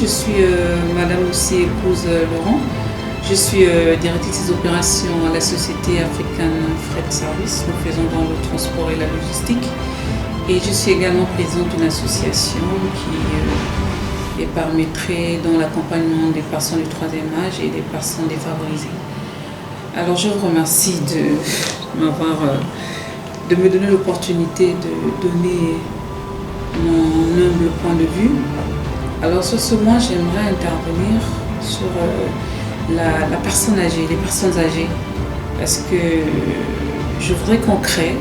je suis Madame aussi épouse Laurent. Je suis directrice des opérations à la société africaine Freight Service. Nous faisons dans le transport et la logistique. Et je suis également présidente d'une association qui est paramétrée dans l'accompagnement des personnes du troisième âge et des personnes défavorisées. Alors je vous remercie de me donner l'opportunité de donner mon humble point de vue. Alors sur ce mois, j'aimerais intervenir sur la personne âgée, les personnes âgées, parce que je voudrais qu'on crée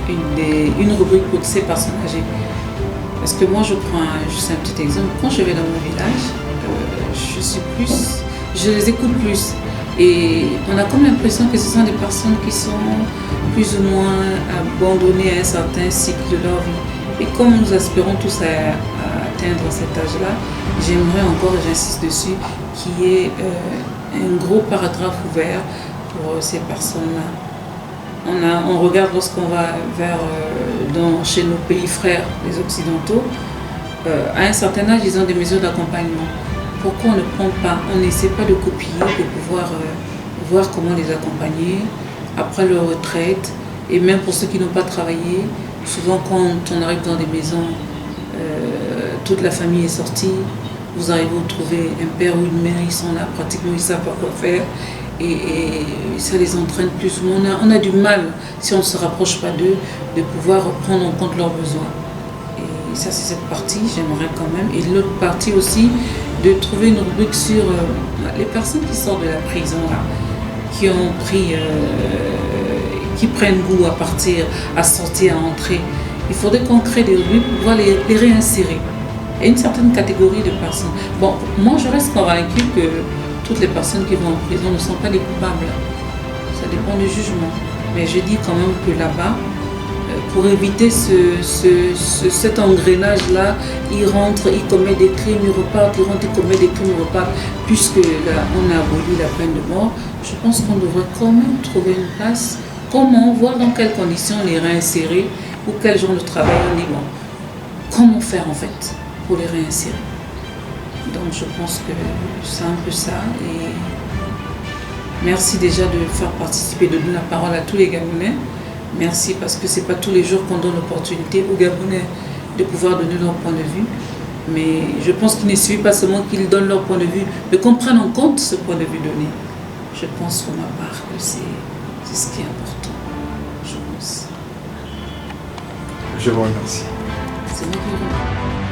une rubrique pour ces personnes âgées. Parce que moi, je prends juste un petit exemple. Quand je vais dans mon village, je les écoute plus. Et on a comme l'impression que ce sont des personnes qui sont plus ou moins abandonnées à un certain cycle de leur vie. Et comme nous aspirons tous à atteindre cet âge-là, j'aimerais encore, et j'insiste dessus, qu'il y ait un gros paragraphe ouvert pour ces personnes-là. On regarde lorsqu'on va chez nos pays frères, les occidentaux, à un certain âge, ils ont des mesures d'accompagnement. Pourquoi on ne prend pas, on n'essaie pas de copier, de pouvoir voir comment les accompagner après leur retraite, et même pour ceux qui n'ont pas travaillé. Souvent quand on arrive dans des maisons, toute la famille est sortie, vous arrivez à trouver un père ou une mère, ils sont là, pratiquement ils ne savent pas quoi faire, et ça les entraîne plus ou moins. On a du mal, si on ne se rapproche pas d'eux, de pouvoir prendre en compte leurs besoins. Et ça c'est cette partie, j'aimerais quand même. Et l'autre partie aussi, de trouver une rubrique sur les personnes qui sortent de la prison, là, qui prennent goût à partir, à sortir, à entrer. Il faudrait qu'on crée des rubriques pour pouvoir les réinsérer. Il y a une certaine catégorie de personnes. Bon, moi je reste convaincue que toutes les personnes qui vont en prison ne sont pas des coupables. Ça dépend du jugement. Mais je dis quand même que là-bas, pour éviter cet engrenage-là, ils rentrent, ils commettent des crimes, ils repartent, ils rentrent, ils commettent des crimes, ils repartent. Puisque là, on a aboli la peine de mort, je pense qu'on devrait quand même trouver une place. Comment, voir dans quelles conditions les réinsérer ou quel genre de travail on dit bon. Comment faire en fait pour les réinsérer. Donc je pense que c'est un peu ça. Et merci déjà de faire participer, de donner la parole à tous les Gabonais. Merci parce que ce n'est pas tous les jours qu'on donne l'opportunité aux Gabonais de pouvoir donner leur point de vue. Mais je pense qu'il ne suffit pas seulement qu'ils donnent leur point de vue, mais qu'on prenne en compte ce point de vue donné. Je pense pour ma part que c'est ce qui est important. Je pense. Je vous remercie. C'est moi qui vous remercie.